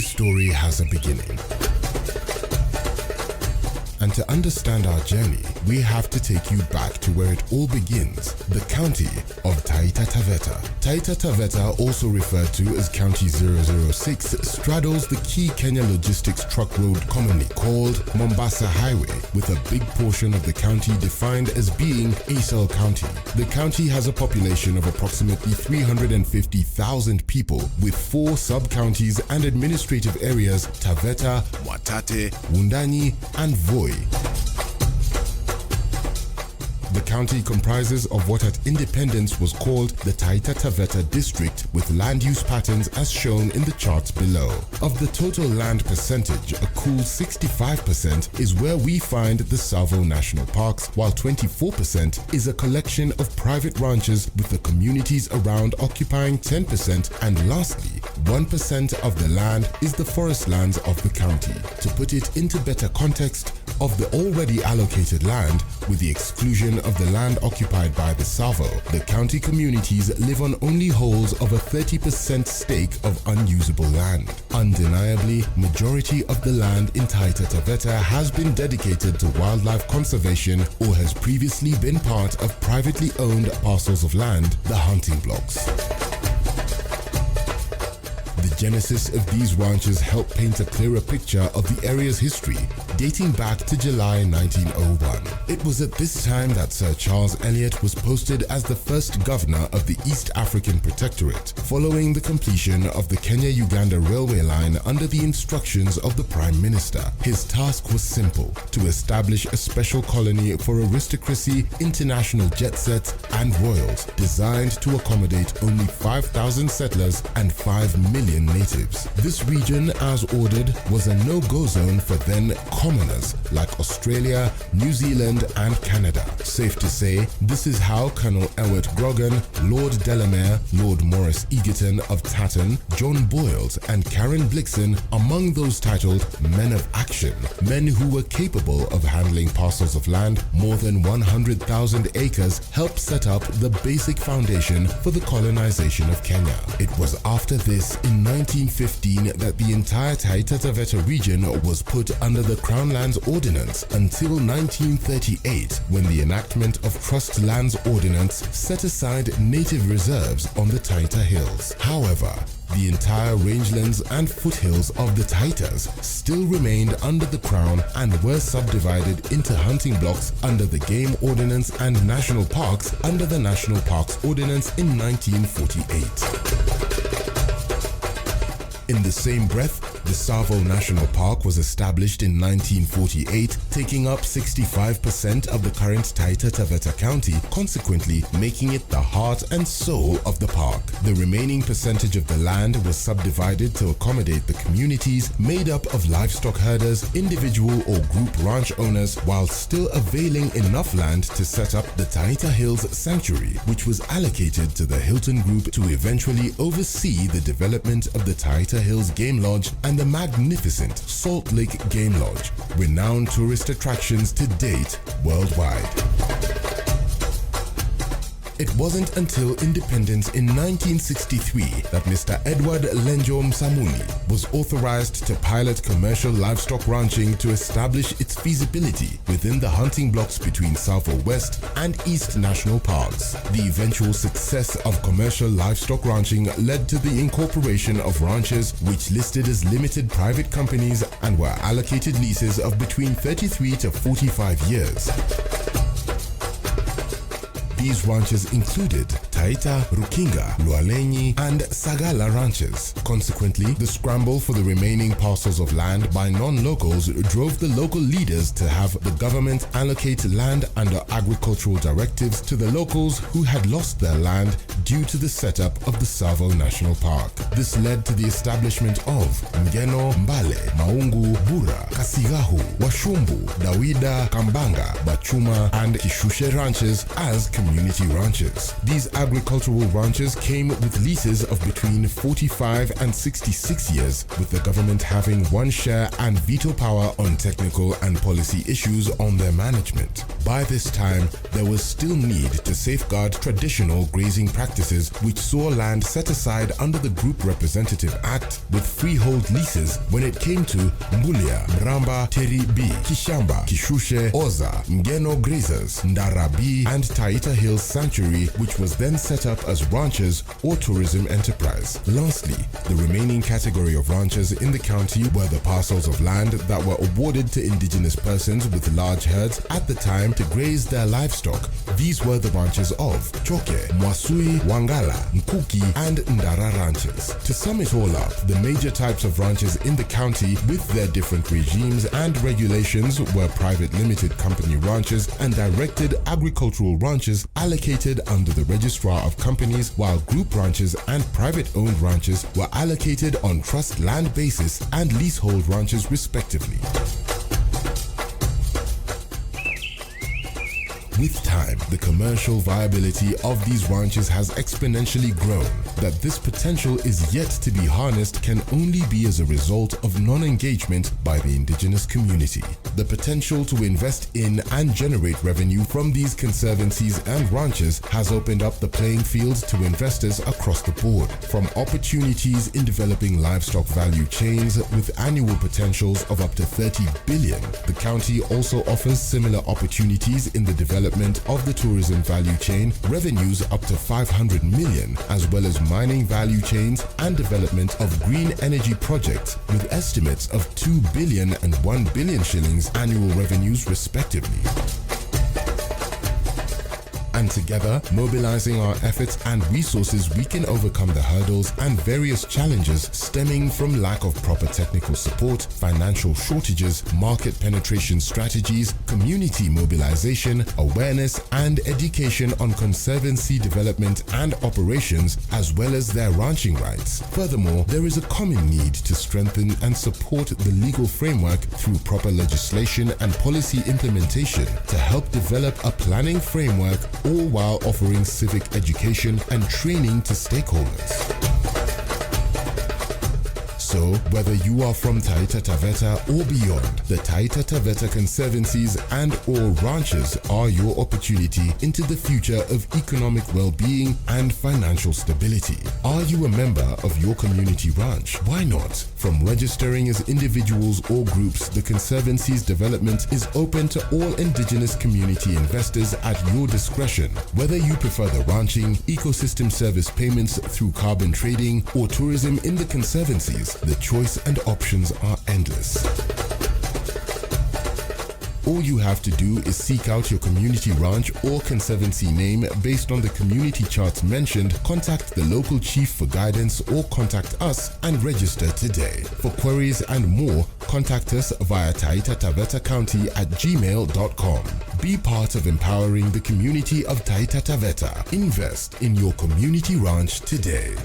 story has a beginning. And to understand our journey, we have to take you back to where it all begins, the county of Taita Taveta. Taita Taveta, also referred to as County 006, straddles the key Kenya logistics truck road commonly called Mombasa Highway, with a big portion of the county defined as being Asal County. The county has a population of approximately 350,000 people, with 4 sub-counties and administrative areas: Taveta, Mwatate, Wundanyi, and Voi. The county comprises of what at independence was called the Taita Taveta district, with land use patterns as shown in the charts below. Of the total land percentage, a cool 65% is where we find the Tsavo National Parks, while 24% is a collection of private ranches, with the communities around occupying 10%, and lastly, 1% of the land is the forest lands of the county. To put it into better context, of the already allocated land, with the exclusion of the land occupied by the Tsavo, the county communities live on only holes of a 30% stake of unusable land. Undeniably, majority of the land in Taita Taveta has been dedicated to wildlife conservation or has previously been part of privately owned parcels of land, the hunting blocks. The genesis of these ranches help paint a clearer picture of the area's history, dating back to July 1901. It was at this time that Sir Charles Eliot was posted as the first governor of the East African Protectorate, following the completion of the Kenya-Uganda railway line under the instructions of the Prime Minister. His task was simple: to establish a special colony for aristocracy, international jet sets, and royals, designed to accommodate only 5,000 settlers and 5 million natives. This region, as ordered, was a no-go zone for then commoners like Australia, New Zealand, and Canada. Safe to say, this is how Colonel Ewart Grogan, Lord Delamere, Lord Maurice Egerton of Tatton, John Boyles, and Karen Blixen, among those titled Men of Action, men who were capable of handling parcels of land more than 100,000 acres, helped set up the basic foundation for the colonization of Kenya. It was after this, in 1915, that the entire Taita Taveta region was put under the Crown Lands Ordinance until 1938, when the enactment of Trust Lands Ordinance set aside native reserves on the Taita Hills. However, the entire rangelands and foothills of the Taitas still remained under the Crown and were subdivided into hunting blocks under the Game Ordinance and national parks under the National Parks Ordinance in 1948. In the same breath, the Tsavo National Park was established in 1948, taking up 65% of the current Taita Taveta County, consequently making it the heart and soul of the park. The remaining percentage of the land was subdivided to accommodate the communities made up of livestock herders, individual or group ranch owners, while still availing enough land to set up the Taita Hills Sanctuary, which was allocated to the Hilton Group to eventually oversee the development of the Taita Hills Game Lodge and the magnificent Salt Lake Game Lodge, renowned tourist attractions to date worldwide. It wasn't until independence in 1963 that Mr. Edward Lenjo Msamuni was authorized to pilot commercial livestock ranching to establish its feasibility within the hunting blocks between Tsavo West and East National Parks. The eventual success of commercial livestock ranching led to the incorporation of ranches which listed as limited private companies and were allocated leases of between 33 to 45 years. These ranches included Taita, Rukinga, Lualenyi, and Sagala ranches. Consequently, the scramble for the remaining parcels of land by non-locals drove the local leaders to have the government allocate land under agricultural directives to the locals who had lost their land due to the setup of the Tsavo National Park. This led to the establishment of Ngeno, Mbale, Maungu, Bura, Kasigahu, Washumbu, Dawida, Kambanga, Bachuma, and Kishushe ranches as community ranches. These agricultural ranches came with leases of between 45 and 66 years, with the government having one share and veto power on technical and policy issues on their management. By this time, there was still need to safeguard traditional grazing practices, which saw land set aside under the Group Representative Act with freehold leases when it came to Mbulia, Mramba, Teribi, Kishamba, Kishushe, Oza, Mgeno Grazers, Ndarabi, and Taita Hills Sanctuary, which was then set up as ranches or tourism enterprise. Lastly, the remaining category of ranches in the county were the parcels of land that were awarded to indigenous persons with large herds at the time to graze their livestock. These were the ranches of Choke, Mwasui, Wangala, Nkuki, and Ndara ranches. To sum it all up, the major types of ranches in the county with their different regimes and regulations were private limited company ranches and directed agricultural ranches allocated under the Registrar of Companies, while group ranches and private-owned ranches were allocated on trust land basis and leasehold ranches respectively. With time, the commercial viability of these ranches has exponentially grown. That this potential is yet to be harnessed can only be as a result of non-engagement by the indigenous community. The potential to invest in and generate revenue from these conservancies and ranches has opened up the playing field to investors across the board. From opportunities in developing livestock value chains with annual potentials of up to 30 billion, the county also offers similar opportunities in the development of the tourism value chain, revenues up to 500 million, as well as mining value chains and development of green energy projects with estimates of 2 billion and 1 billion shillings annual revenues respectively. And together, mobilizing our efforts and resources, we can overcome the hurdles and various challenges stemming from lack of proper technical support, financial shortages, market penetration strategies, community mobilization, awareness, and education on conservancy development and operations, as well as their ranching rights. Furthermore, there is a common need to strengthen and support the legal framework through proper legislation and policy implementation to help develop a planning framework, all while offering civic education and training to stakeholders. So, whether you are from Taita Taveta or beyond, the Taita Taveta conservancies and or ranches are your opportunity into the future of economic well-being and financial stability. Are you a member of your community ranch? Why not? From registering as individuals or groups, the conservancy's development is open to all indigenous community investors at your discretion. Whether you prefer the ranching, ecosystem service payments through carbon trading, or tourism in the conservancies, the choice and options are endless. All you have to do is seek out your community ranch or conservancy name based on the community charts mentioned, contact the local chief for guidance, or contact us and register today. For queries and more, contact us via taitatavetacounty@gmail.com. Be part of empowering the community of Taita Taveta. Invest in your community ranch today.